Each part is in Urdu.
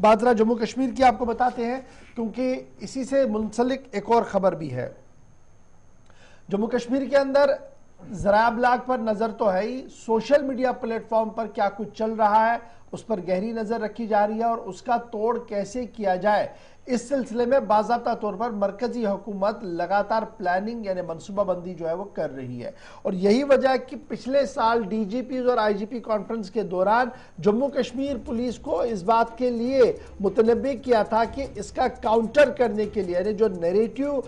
بات ذرا جموں کشمیر کی آپ کو بتاتے ہیں کیونکہ اسی سے منسلک ایک اور خبر بھی ہے۔ جموں کشمیر کے اندر ذرائع ابلاغ پر نظر تو ہے ہی، سوشل میڈیا پلیٹ فارم پر کیا کچھ چل رہا ہے اس پر گہری نظر رکھی جا رہی ہے اور اس کا توڑ کیسے کیا جائے، اس سلسلے میں باضابطہ طور پر مرکزی حکومت لگاتار پلاننگ یعنی منصوبہ بندی جو ہے وہ کر رہی ہے۔ اور یہی وجہ ہے کہ پچھلے سال ڈی جی پیز اور آئی جی پی کانفرنس کے دوران جموں کشمیر پولیس کو اس بات کے لیے متنبہ کیا تھا کہ اس کا کاؤنٹر کرنے کے لیے یعنی جو نیریٹیو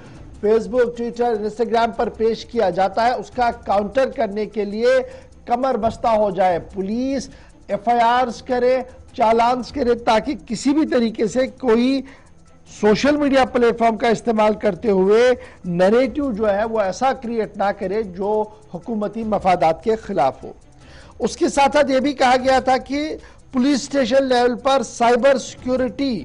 فیس بک، ٹویٹر، انسٹاگرام پر پیش کیا جاتا ہے اس کا کاؤنٹر کرنے کے لیے کمر بستہ ہو جائے، پولیس ایف آئی آرز کرے، چالانز کرے، تاکہ کسی بھی طریقے سے کوئی سوشل میڈیا پلیٹ فارم کا استعمال کرتے ہوئے نیریٹیو جو ہے وہ ایسا کریٹ نہ کرے جو حکومتی مفادات کے خلاف ہو۔ اس کے ساتھ ساتھ یہ بھی کہا گیا تھا کہ پولیس اسٹیشن لیول پر سائبر سیکیورٹی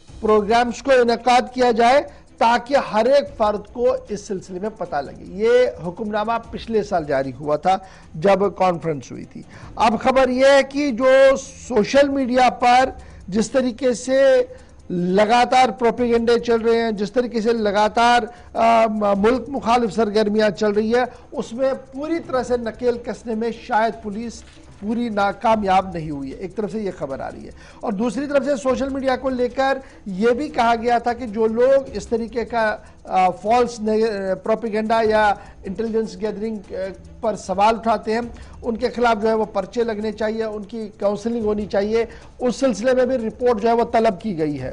پروگرامز کو انعقاد کیا جائے تاکہ ہر ایک فرد کو اس سلسلے میں پتہ لگے۔ یہ حکم نامہ پچھلے سال جاری ہوا تھا جب کانفرنس ہوئی تھی۔ اب خبر یہ ہے کہ جو سوشل میڈیا پر جس طریقے سے لگاتار پروپیگنڈے چل رہے ہیں، جس طریقے سے لگاتار ملک مخالف سرگرمیاں چل رہی ہے، اس میں پوری طرح سے نکیل کسنے میں شاید پولیس پوری ناکامیاب نہیں ہوئی ہے، ایک طرف سے یہ خبر آ رہی ہے۔ اور دوسری طرف سے سوشل میڈیا کو لے کر یہ بھی کہا گیا تھا کہ جو لوگ اس طریقے کا فالس پروپیگنڈا یا انٹیلیجنس گیدرنگ پر سوال اٹھاتے ہیں ان کے خلاف جو ہے وہ پرچے لگنے چاہیے، ان کی کاؤنسلنگ ہونی چاہیے، اس سلسلے میں بھی رپورٹ جو ہے وہ طلب کی گئی ہے۔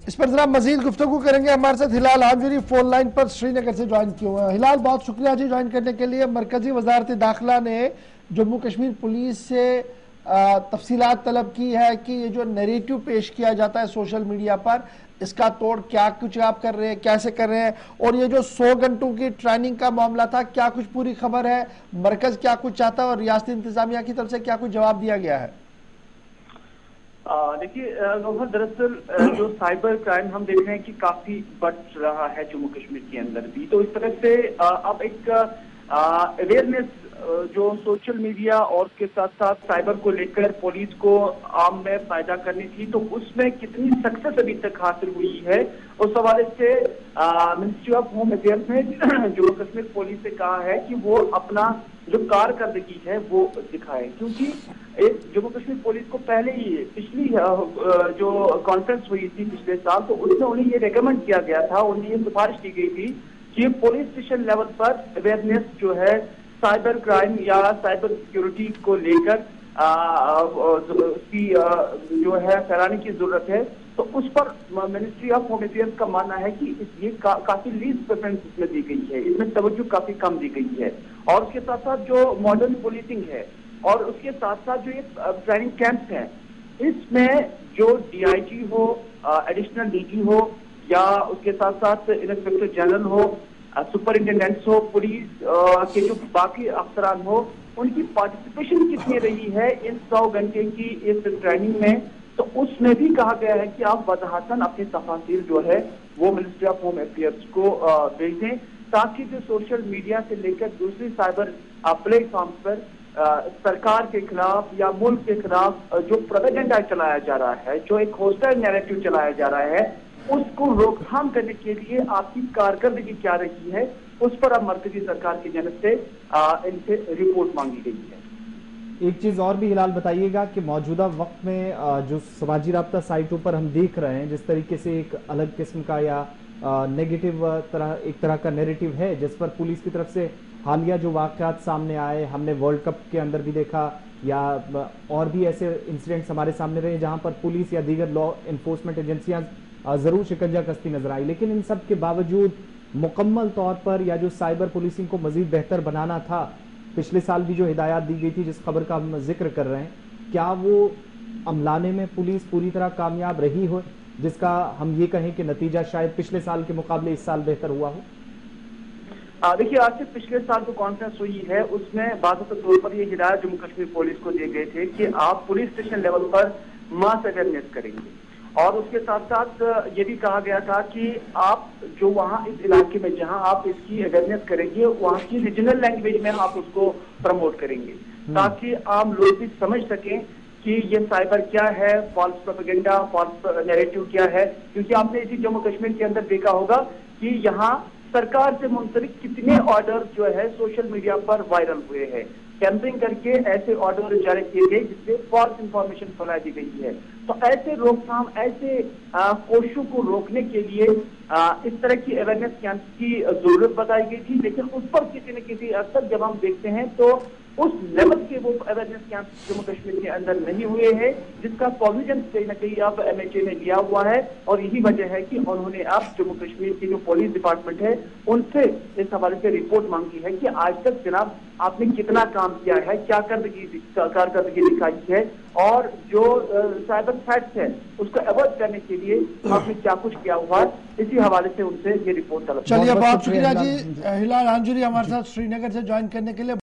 اس پر ذرا مزید گفتگو کریں گے، ہمارے ساتھ ہلال ہانجوری فون لائن پر سری نگر سے جوائن کیے ہوئے ہیں۔ ہلال بہت شکریہ جی جوائن کرنے کے لیے۔ مرکزی وزارت داخلہ نے جموں کشمیر پولیس سے تفصیلات طلب کی ہے کہ یہ جو نیریٹو پیش کیا جاتا ہے سوشل میڈیا پر اس کا توڑ کیا کچھ آپ کر رہے ہیں، کیسے کر رہے ہیں، اور یہ جو 100 گھنٹوں کی ٹریننگ کا معاملہ تھا کیا کچھ پوری خبر ہے، مرکز کیا کچھ چاہتا ہے اور ریاستی انتظامیہ کی طرف سے کیا کچھ جواب دیا گیا ہے؟ دیکھیے گوہر، دراصل جو سائبر کرائم ہم دیکھ رہے ہیں کہ کافی بڑھ رہا ہے جموں کشمیر کے اندر بھی، تو اس طرح سے اب ایک اویئرنیس جو سوشل میڈیا اور اس کے ساتھ ساتھ سائبر کو لے کر پولیس کو عام میں پیدا کرنی تھی، تو اس میں کتنی سکسیس ابھی تک حاصل ہوئی ہے اس حوالے سے منسٹری آف ہوم افیئرز نے جموں کشمیر پولیس سے کہا ہے کہ وہ اپنا جو کارکردگی ہے وہ دکھائے، کیونکہ جموں کشمیر پولیس کو پہلے ہی پچھلی جو کانفرنس ہوئی تھی پچھلے سال تو اس میں انہیں یہ ریکمنڈ کیا گیا تھا، انہیں یہ سفارش کی گئی تھی کہ پولیس اسٹیشن لیول پر اویئرنیس جو ہے سائبر کرائم یا سائبر سیکیورٹی کو لے کر اس کی جو ہے پھیلانے کی ضرورت ہے، تو اس پر منسٹری آف ہوم افیئرز کا ماننا ہے کہ یہ کافی لیسٹ پریفرنس اس میں دی گئی ہے، اس میں توجہ کافی کم دی گئی ہے، اور اس کے ساتھ ساتھ جو ماڈرن پولیسنگ ہے اور اس کے ساتھ ساتھ جو یہ ٹریننگ کیمپس ہیں اس میں جو ڈی آئی جی ہو، ایڈیشنل ڈی جی ہو یا اس کے ساتھ ساتھ انسپیکٹر جنرل ہو، سپرنٹینڈنٹس ہو، پولیس کے جو باقی افسران ہو، ان کی پارٹیسپیشن کتنی رہی ہے ان 100 گھنٹے کی اس ٹریننگ میں، تو اس میں بھی کہا گیا ہے کہ آپ وضاحتاً اپنی تفاصیل جو ہے وہ منسٹری آف ہوم افیئرز کو بھیج دیں تاکہ جو سوشل میڈیا سے لے کر دوسری سائبر پلیٹ فارمز پر سرکار کے خلاف یا ملک کے خلاف جو پروپیگنڈا چلایا جا رہا ہے، جو ایک ہوسٹائل نیریٹو چلایا جا رہا ہے، اس کو روک تھام کرنے کے لیے آپ کی کارکردگی کیا رہی ہے، اس پر اب مرکزی سرکار کی جانب سے ان سے رپورٹ مانگی گئی ہے۔ ایک چیز اور بھی ہلال بتائیے گا کہ موجودہ وقت میں جو سماجی رابطہ سائٹوں پر ہم دیکھ رہے ہیں جس طریقے سے ایک الگ قسم کا یا نیگیٹو ایک طرح کا نیریٹو ہے جس پر پولیس کی طرف سے حالیہ جو واقعات سامنے آئے، ہم نے ورلڈ کپ کے اندر بھی دیکھا یا اور بھی ایسے انسیڈنٹس ہمارے سامنے رہے جہاں پر پولیس یا دیگر لا انفورسمنٹ ایجنسیاں ضرور شکنجہ کشتی نظر آئی، لیکن ان سب کے باوجود مکمل طور پر یا جو سائبر پولیسنگ کو مزید بہتر بنانا تھا، پچھلے سال بھی جو ہدایات دی گئی تھی جس خبر کا ہم ذکر کر رہے ہیں، کیا وہ عملانے میں پولیس پوری طرح کامیاب رہی ہو جس کا ہم یہ کہیں کہ نتیجہ شاید پچھلے سال کے مقابلے اس سال بہتر ہوا ہو؟ دیکھیے آج سے پچھلے سال جو کانفرنس ہوئی ہے اس میں باضابطہ طور پر یہ ہدایت جموں کشمیر پولیس کو دیے گئے تھے کہ آپ پولیس اسٹیشن لیول پر ماس اویئرنیس کریں گے، اور اس کے ساتھ ساتھ یہ بھی کہا گیا تھا کہ آپ جو وہاں اس علاقے میں جہاں آپ اس کی اویئرنیس کریں گے وہاں کی ریجنل لینگویج میں آپ اس کو پروموٹ کریں گے تاکہ عام لوگ بھی سمجھ سکیں کہ یہ سائبر کیا ہے، فالس پروپیگنڈا، فالس نیریٹو کیا ہے. کیونکہ آپ نے اسی جموں کشمیر کے اندر دیکھا ہوگا کہ یہاں سرکار سے منسلک کتنے آرڈر جو ہے سوشل میڈیا پر وائرل ہوئے ہیں. کیمپنگ کر کے ایسے آرڈر جاری کیے گئے جس سے فالس انفارمیشن پھیلا دی گئی ہے. تو ایسے روک تھام، ایسے کوششوں کو روکنے کے لیے اس طرح کی اویئرنیس کیمپ کی ضرورت بتائی گئی تھی. لیکن اس پر کسی نہ کسی حد تک جب ہم دیکھتے ہیں تو اس لیول کے وہ اویئرنیس کیمپ جموں کشمیر کے اندر نہیں ہوئے ہیں جس کا پروویژن کہیں نہ کہیں اب MHA نے لیا ہوا ہے. اور یہی وجہ ہے کہ انہوں نے اب جموں کشمیر کی جو پولیس ڈپارٹمنٹ ہے ان سے اس حوالے سے رپورٹ مانگی ہے کہ آج تک جناب آپ نے کتنا کام کیا ہے، کیا کارکردگی دکھائی ہے، اور جو سائبر تھریٹس ہے اس کو اوائڈ کرنے کے لیے آپ نے کیا کچھ کیا ہوا ہے. اسی حوالے سے ان سے یہ رپورٹ طلب. چلیے، بہت شکریہ جی ہلال ہانجری ہمارے ساتھ سری نگر سے جوائن کرنے کے لیے.